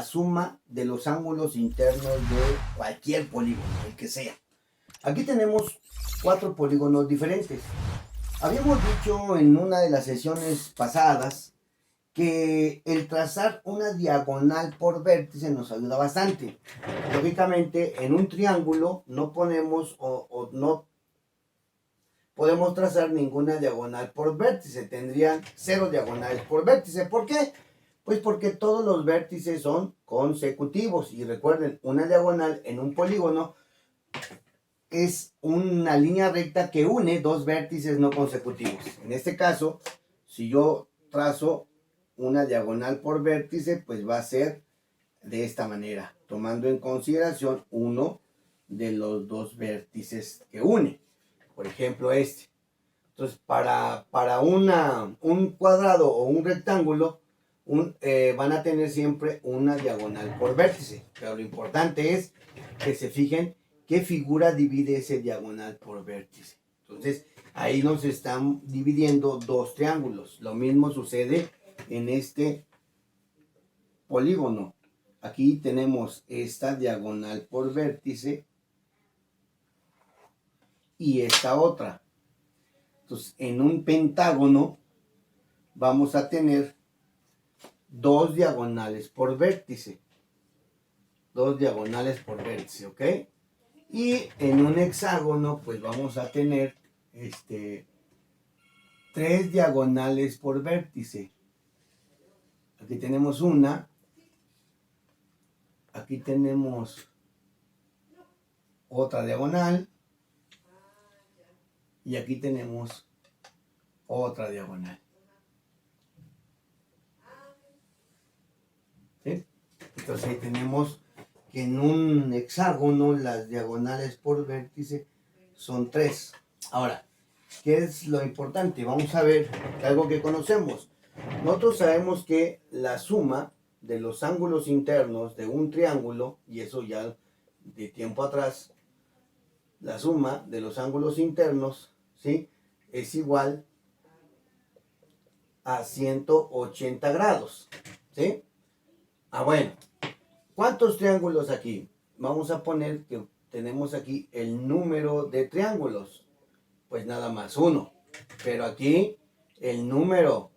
suma de los ángulos internos de cualquier polígono, el que sea. Aquí tenemos 4 polígonos diferentes. Habíamos dicho en una de las sesiones pasadas que el trazar una diagonal por vértice nos ayuda bastante. Lógicamente, en un triángulo no ponemos o no podemos trazar ninguna diagonal por vértice. Tendrían 0 diagonales por vértice. ¿Por qué? Pues porque todos los vértices son consecutivos. Y recuerden, una diagonal en un polígono es una línea recta que une 2 vértices no consecutivos. En este caso, si yo trazo una diagonal por vértice, pues va a ser de esta manera, tomando en consideración uno de los 2 vértices que une. Por ejemplo, este. Entonces, para un cuadrado o un rectángulo, van a tener siempre una diagonal por vértice. Pero lo importante es que se fijen qué figura divide ese diagonal por vértice. Entonces, ahí nos están dividiendo 2 triángulos. Lo mismo sucede en este polígono. Aquí tenemos esta diagonal por vértice y esta otra. Entonces, en un pentágono vamos a tener 2 diagonales por vértice. 2 diagonales por vértice, ¿ok? Y en un hexágono, pues vamos a tener 3 diagonales por vértice. Aquí tenemos una. Aquí tenemos otra diagonal. Y aquí tenemos otra diagonal. ¿Sí? Entonces ahí tenemos que en un hexágono las diagonales por vértice son 3. Ahora, ¿qué es lo importante? Vamos a ver algo que conocemos. Nosotros sabemos que la suma de los ángulos internos de un triángulo, y eso ya de tiempo atrás, la suma de los ángulos internos, ¿sí?, es igual a 180 grados. ¿Sí? Bueno. ¿Cuántos triángulos aquí? Vamos a poner que tenemos aquí el número de triángulos. Pues nada más 1. Pero aquí el número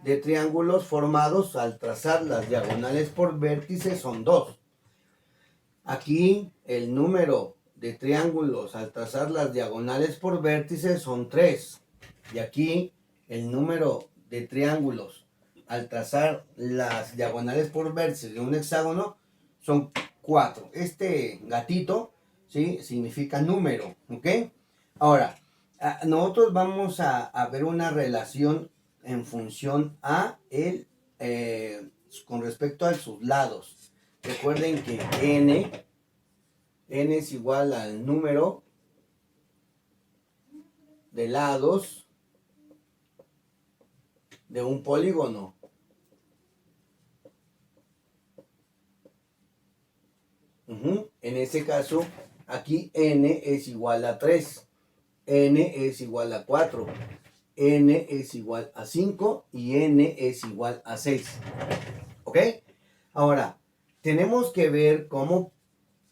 de triángulos formados al trazar las diagonales por vértice son 2. Aquí el número de triángulos al trazar las diagonales por vértice son 3. Y aquí el número de triángulos al trazar las diagonales por vértice de un hexágono son 4. Este gatito, ¿sí?, significa número, ¿ok? Ahora, nosotros vamos a ver una relación en función a con respecto a sus lados. Recuerden que n es igual al número de lados de un polígono. En este caso, aquí n es igual a 3, n es igual a 4, n es igual a 5 y n es igual a 6. ¿Ok? Ahora, tenemos que ver cómo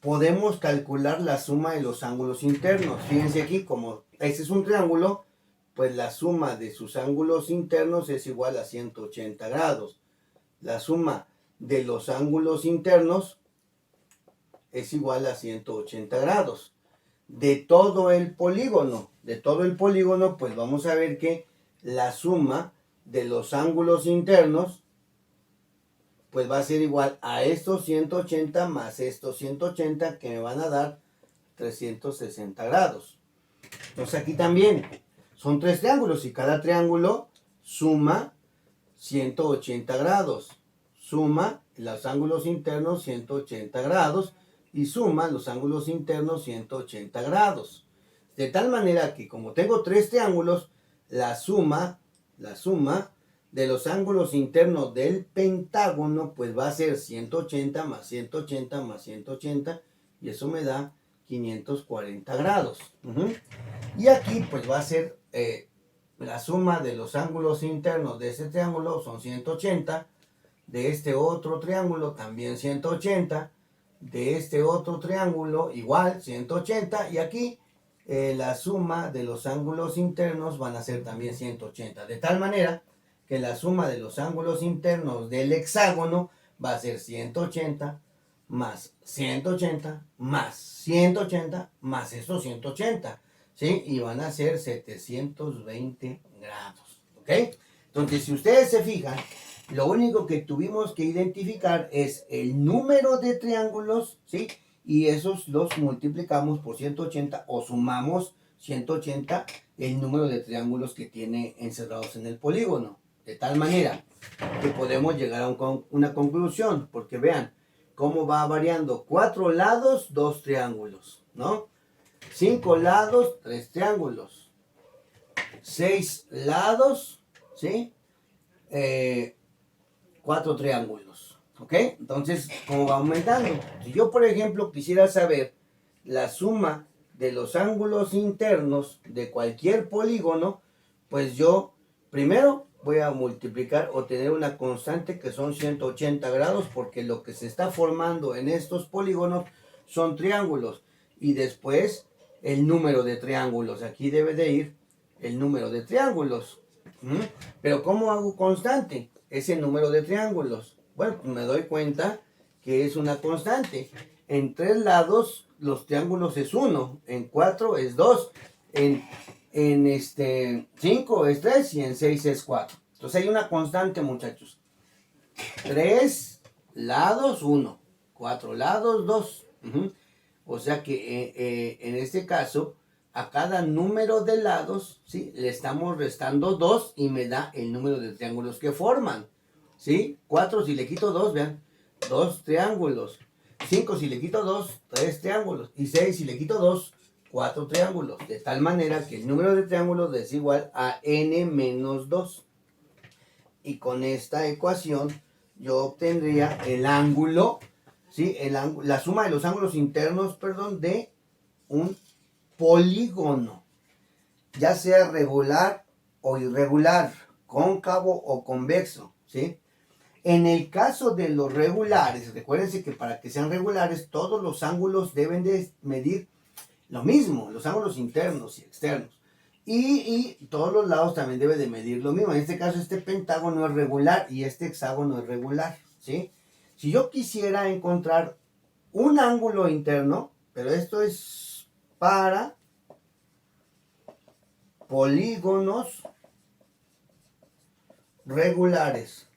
podemos calcular la suma de los ángulos internos. Fíjense aquí, como este es un triángulo, pues la suma de sus ángulos internos es igual a 180 grados. La suma de los ángulos internos es igual a 180 grados. De todo el polígono, pues vamos a ver que la suma de los ángulos internos pues va a ser igual a estos 180 más estos 180, que me van a dar 360 grados. Entonces aquí también son 3 triángulos y cada triángulo suma 180 grados. Suma los ángulos internos 180 grados y suma los ángulos internos 180 grados. De tal manera que como tengo 3 triángulos, la suma de los ángulos internos del pentágono pues va a ser 180 más 180 más 180 y eso me da 540 grados. Y aquí pues va a ser la suma de los ángulos internos de ese triángulo son 180 de este otro triángulo también 180, de este otro triángulo igual 180, y aquí la suma de los ángulos internos van a ser también 180, de tal manera que la suma de los ángulos internos del hexágono va a ser 180 más 180 más 180 más estos 180, ¿sí? Y van a ser 720 grados, ¿ok? Entonces, si ustedes se fijan, lo único que tuvimos que identificar es el número de triángulos, ¿sí? Y esos los multiplicamos por 180 o sumamos 180 el número de triángulos que tiene encerrados en el polígono. De tal manera que podemos llegar a una conclusión, porque vean cómo va variando. 4 lados, 2 triángulos, ¿no? 5 lados, 3 triángulos. 6 lados, ¿sí? 4 triángulos, ¿ok? Entonces, ¿cómo va aumentando? Si yo, por ejemplo, quisiera saber la suma de los ángulos internos de cualquier polígono, pues yo primero voy a multiplicar o tener una constante que son 180 grados, porque lo que se está formando en estos polígonos son triángulos, y después el número de triángulos. Aquí debe de ir el número de triángulos. Pero ¿cómo hago constante ese número de triángulos? Bueno, pues me doy cuenta que es una constante. En 3 lados los triángulos es 1, en 4 es 2, en 5 es 3 y en 6 es 4. Entonces hay una constante, muchachos. 3 lados 1, 4 lados 2. O sea que en este caso, a cada número de lados, ¿sí?, le estamos restando 2 y me da el número de triángulos que forman, ¿sí? 4 si le quito 2, vean, 2 triángulos. 5 si le quito 2, 3 triángulos. Y 6 si le quito 2, 4 triángulos. De tal manera que el número de triángulos es igual a n menos 2. Y con esta ecuación yo obtendría el ángulo, ¿sí?, la suma de los ángulos internos, perdón, de un polígono, ya sea regular o irregular, cóncavo o convexo, ¿sí? En el caso de los regulares, recuérdense que para que sean regulares todos los ángulos deben de medir lo mismo, los ángulos internos y externos. Y todos los lados también deben de medir lo mismo. En este caso este pentágono es regular y este hexágono es regular, ¿sí? Si yo quisiera encontrar un ángulo interno, pero esto es para polígonos regulares.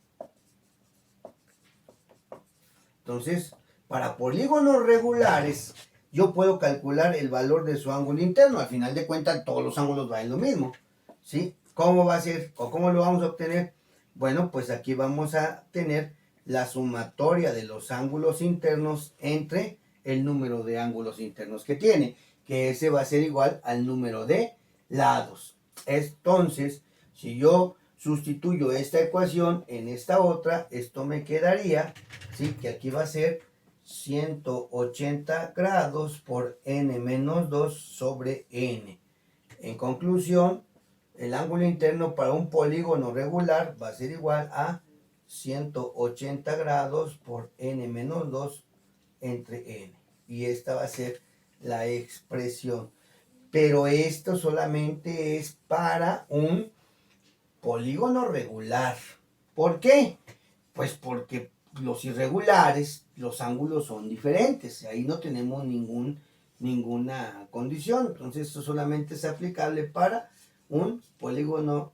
Entonces, para polígonos regulares, yo puedo calcular el valor de su ángulo interno. Al final de cuentas, todos los ángulos valen lo mismo, ¿sí? ¿Cómo va a ser o cómo lo vamos a obtener? Bueno, pues aquí vamos a tener la sumatoria de los ángulos internos entre el número de ángulos internos que tiene, que ese va a ser igual al número de lados. Entonces, si yo sustituyo esta ecuación en esta otra, esto me quedaría, ¿sí?, que aquí va a ser 180 grados por n menos 2 sobre n. En conclusión, el ángulo interno para un polígono regular va a ser igual a 180 grados por n menos 2 entre n. Y esta va a ser la expresión. Pero esto solamente es para un polígono regular. ¿Por qué? Pues porque los irregulares, los ángulos son diferentes. Ahí no tenemos ninguna condición. Entonces esto solamente es aplicable para un polígono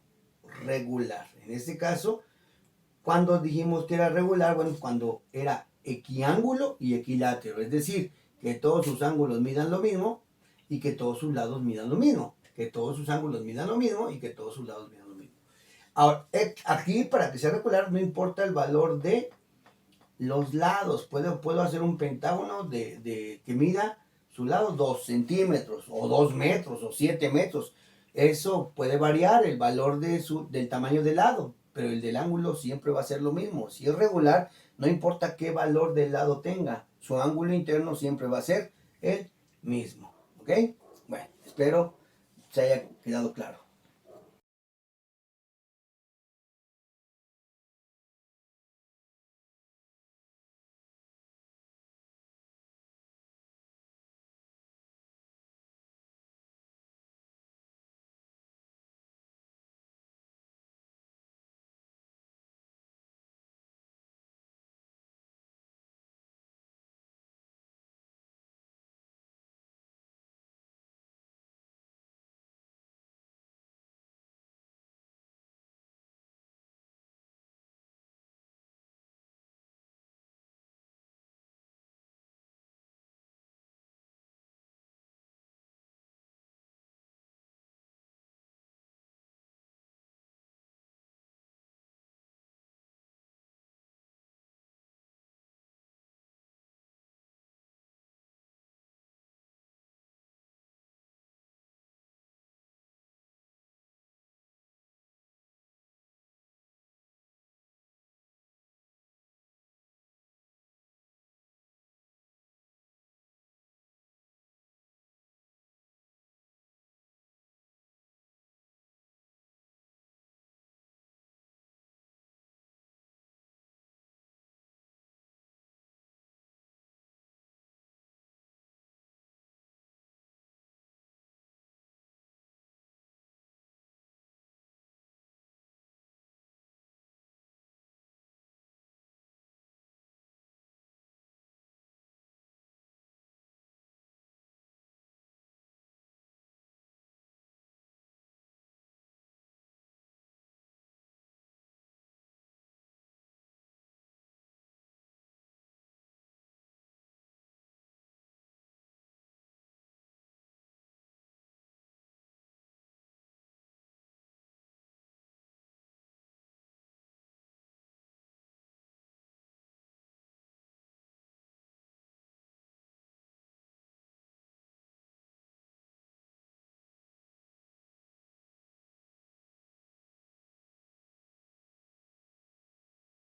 regular. En este caso, cuando dijimos que era regular, bueno, cuando era equiángulo y equilátero. Es decir, que todos sus ángulos midan lo mismo y que todos sus lados midan lo mismo. Que todos sus ángulos midan lo mismo y que todos sus lados midan lo mismo. Ahora, aquí para que sea regular no importa el valor de los lados. Puedo hacer un pentágono que mida su lado 2 centímetros o 2 metros o 7 metros. Eso puede variar el valor del tamaño del lado, pero el del ángulo siempre va a ser lo mismo. Si es regular, no importa qué valor del lado tenga, su ángulo interno siempre va a ser el mismo. ¿Ok? Bueno, espero se haya quedado claro.